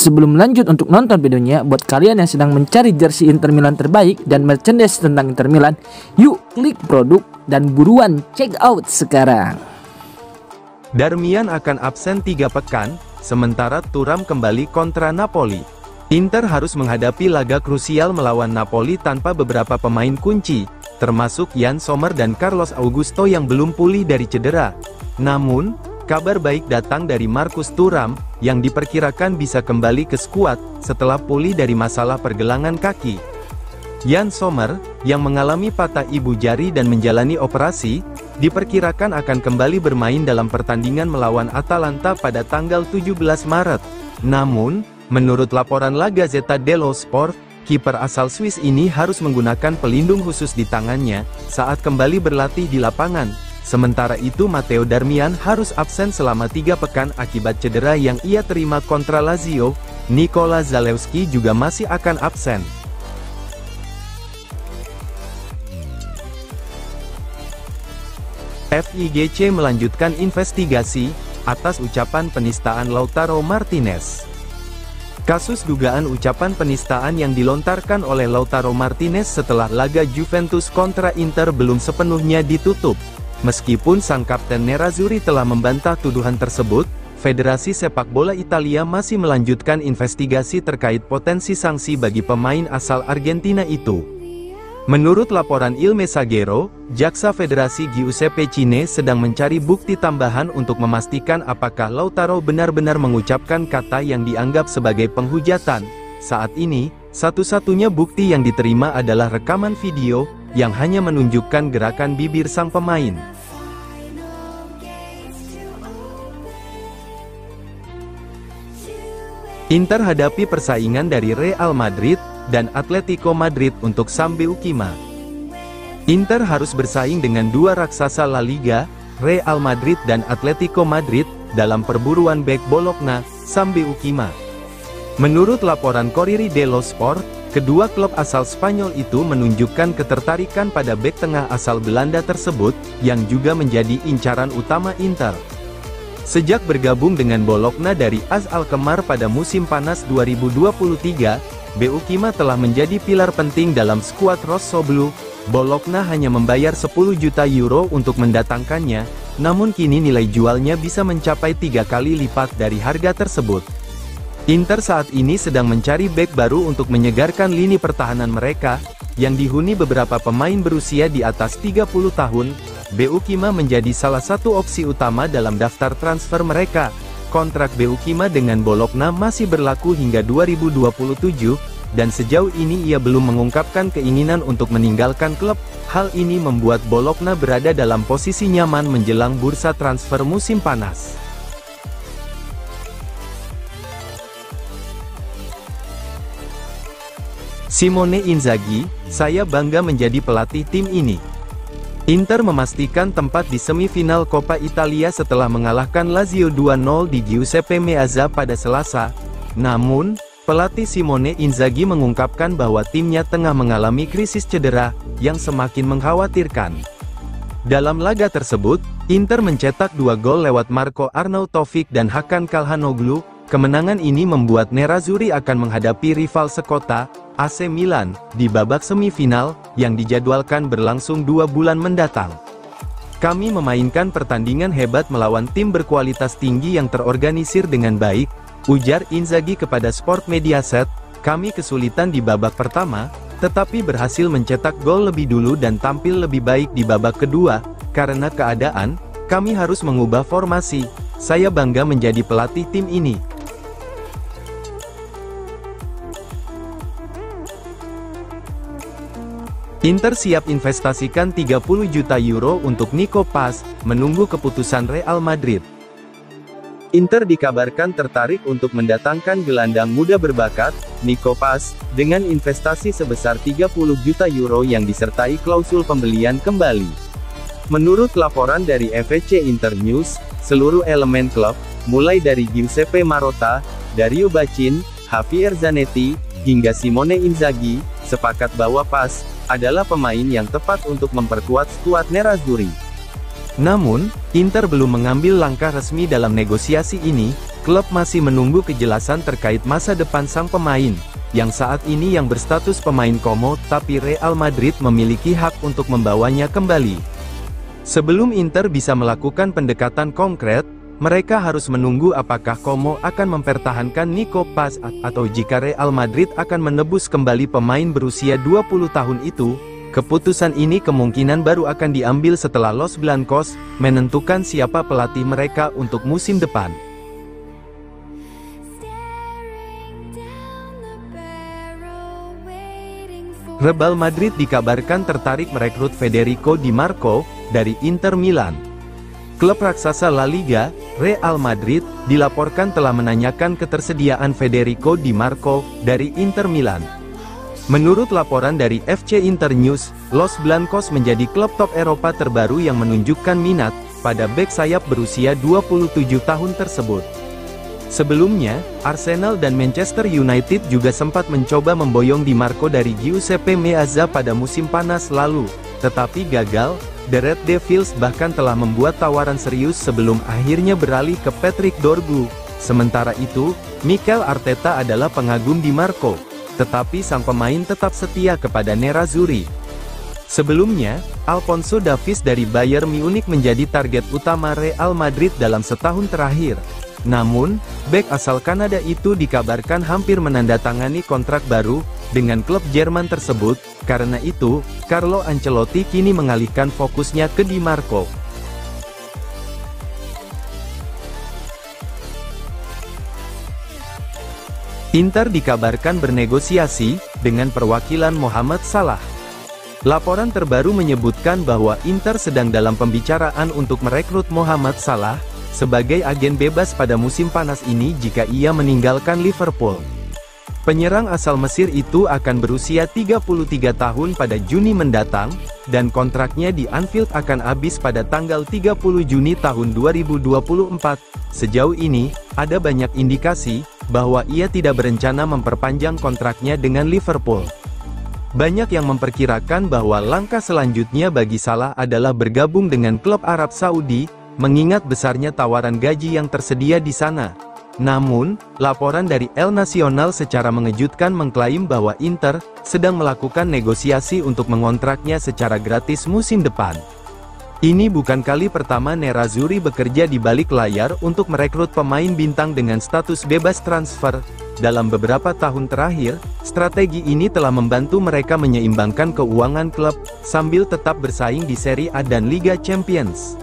Sebelum lanjut untuk nonton videonya, buat kalian yang sedang mencari jersey Inter Milan terbaik dan merchandise tentang Inter Milan, yuk klik produk dan buruan check out sekarang. Darmian akan absen 3 pekan, sementara Thuram kembali kontra Napoli. Inter harus menghadapi laga krusial melawan Napoli tanpa beberapa pemain kunci, termasuk Yann Sommer dan Carlos Augusto yang belum pulih dari cedera. Namun, kabar baik datang dari Marcus Thuram, yang diperkirakan bisa kembali ke skuad setelah pulih dari masalah pergelangan kaki. Yann Sommer, yang mengalami patah ibu jari dan menjalani operasi, diperkirakan akan kembali bermain dalam pertandingan melawan Atalanta pada tanggal 17 Maret. Namun, menurut laporan La Gazzetta dello Sport, kiper asal Swiss ini harus menggunakan pelindung khusus di tangannya saat kembali berlatih di lapangan. Sementara itu Matteo Darmian harus absen selama 3 pekan akibat cedera yang ia terima kontra Lazio. Nikola Zalewski juga masih akan absen. FIGC melanjutkan investigasi atas ucapan penistaan Lautaro Martinez. Kasus dugaan ucapan penistaan yang dilontarkan oleh Lautaro Martinez setelah laga Juventus kontra Inter belum sepenuhnya ditutup. Meskipun sang kapten Nerazzurri telah membantah tuduhan tersebut, Federasi Sepak Bola Italia masih melanjutkan investigasi terkait potensi sanksi bagi pemain asal Argentina itu. Menurut laporan Il Messaggero, jaksa Federasi Giuseppe Cine sedang mencari bukti tambahan untuk memastikan apakah Lautaro benar-benar mengucapkan kata yang dianggap sebagai penghujatan. Saat ini, satu-satunya bukti yang diterima adalah rekaman video, yang hanya menunjukkan gerakan bibir sang pemain. Inter hadapi persaingan dari Real Madrid dan Atletico Madrid untuk Sambeukima. Inter harus bersaing dengan dua raksasa La Liga, Real Madrid dan Atletico Madrid, dalam perburuan bek Bologna, Sambeukima. Menurut laporan Corriere dello Sport, kedua klub asal Spanyol itu menunjukkan ketertarikan pada bek tengah asal Belanda tersebut, yang juga menjadi incaran utama Inter. Sejak bergabung dengan Bologna dari AS Alkmaar pada musim panas 2023, Beukima telah menjadi pilar penting dalam skuad Rossoblu. Bologna hanya membayar 10 juta euro untuk mendatangkannya, namun kini nilai jualnya bisa mencapai 3 kali lipat dari harga tersebut. Inter saat ini sedang mencari bek baru untuk menyegarkan lini pertahanan mereka, yang dihuni beberapa pemain berusia di atas 30 tahun. Beukima menjadi salah satu opsi utama dalam daftar transfer mereka. Kontrak Beukima dengan Bologna masih berlaku hingga 2027, dan sejauh ini ia belum mengungkapkan keinginan untuk meninggalkan klub. Hal ini membuat Bologna berada dalam posisi nyaman menjelang bursa transfer musim panas. Simone Inzaghi, saya bangga menjadi pelatih tim ini. Inter memastikan tempat di semifinal Coppa Italia setelah mengalahkan Lazio 2-0 di Giuseppe Meazza pada Selasa. Namun, pelatih Simone Inzaghi mengungkapkan bahwa timnya tengah mengalami krisis cedera, yang semakin mengkhawatirkan. Dalam laga tersebut, Inter mencetak 2 gol lewat Marco Arnautovic dan Hakan Calhanoglu. Kemenangan ini membuat Nerazzurri akan menghadapi rival sekota, AC Milan, di babak semifinal, yang dijadwalkan berlangsung 2 bulan mendatang. Kami memainkan pertandingan hebat melawan tim berkualitas tinggi yang terorganisir dengan baik, ujar Inzaghi kepada Sport Mediaset. Kami kesulitan di babak pertama, tetapi berhasil mencetak gol lebih dulu dan tampil lebih baik di babak kedua. Karena keadaan, kami harus mengubah formasi. Saya bangga menjadi pelatih tim ini. Inter siap investasikan 30 juta euro untuk Nico Paz, menunggu keputusan Real Madrid. Inter dikabarkan tertarik untuk mendatangkan gelandang muda berbakat, Nico Paz, dengan investasi sebesar 30 juta euro yang disertai klausul pembelian kembali. Menurut laporan dari FVC Internews, seluruh elemen klub, mulai dari Giuseppe Marotta, Dario Bacin, Javier Zanetti, hingga Simone Inzaghi, sepakat bahwa Paz adalah pemain yang tepat untuk memperkuat skuad Nerazzurri. Namun, Inter belum mengambil langkah resmi dalam negosiasi ini. Klub masih menunggu kejelasan terkait masa depan sang pemain, yang saat ini yang berstatus pemain Como, tapi Real Madrid memiliki hak untuk membawanya kembali. Sebelum Inter bisa melakukan pendekatan konkret, mereka harus menunggu apakah Como akan mempertahankan Nico Paz, atau jika Real Madrid akan menebus kembali pemain berusia 20 tahun itu. Keputusan ini kemungkinan baru akan diambil setelah Los Blancos menentukan siapa pelatih mereka untuk musim depan. Real Madrid dikabarkan tertarik merekrut Federico Di Marco dari Inter Milan. Klub raksasa La Liga, Real Madrid, dilaporkan telah menanyakan ketersediaan Federico Di Marco dari Inter Milan. Menurut laporan dari FC Internews, Los Blancos menjadi klub top Eropa terbaru yang menunjukkan minat pada bek sayap berusia 27 tahun tersebut. Sebelumnya, Arsenal dan Manchester United juga sempat mencoba memboyong Di Marco dari Giuseppe Meazza pada musim panas lalu, tetapi gagal. The Red Devils bahkan telah membuat tawaran serius sebelum akhirnya beralih ke Patrick Dorgu. Sementara itu, Mikel Arteta adalah pengagum Di Marco, tetapi sang pemain tetap setia kepada Nerazzurri. Sebelumnya, Alphonso Davies dari Bayern Munich menjadi target utama Real Madrid dalam setahun terakhir. Namun, bek asal Kanada itu dikabarkan hampir menandatangani kontrak baru dengan klub Jerman tersebut. Karena itu, Carlo Ancelotti kini mengalihkan fokusnya ke Di Marco. Inter dikabarkan bernegosiasi dengan perwakilan Mohamed Salah. Laporan terbaru menyebutkan bahwa Inter sedang dalam pembicaraan untuk merekrut Mohamed Salah sebagai agen bebas pada musim panas ini jika ia meninggalkan Liverpool. Penyerang asal Mesir itu akan berusia 33 tahun pada Juni mendatang, dan kontraknya di Anfield akan habis pada tanggal 30 Juni tahun 2024. Sejauh ini, ada banyak indikasi bahwa ia tidak berencana memperpanjang kontraknya dengan Liverpool. Banyak yang memperkirakan bahwa langkah selanjutnya bagi Salah adalah bergabung dengan klub Arab Saudi, mengingat besarnya tawaran gaji yang tersedia di sana. Namun, laporan dari El Nacional secara mengejutkan mengklaim bahwa Inter sedang melakukan negosiasi untuk mengontraknya secara gratis musim depan. Ini bukan kali pertama Nerazzurri bekerja di balik layar untuk merekrut pemain bintang dengan status bebas transfer. Dalam beberapa tahun terakhir, strategi ini telah membantu mereka menyeimbangkan keuangan klub, sambil tetap bersaing di Serie A dan Liga Champions.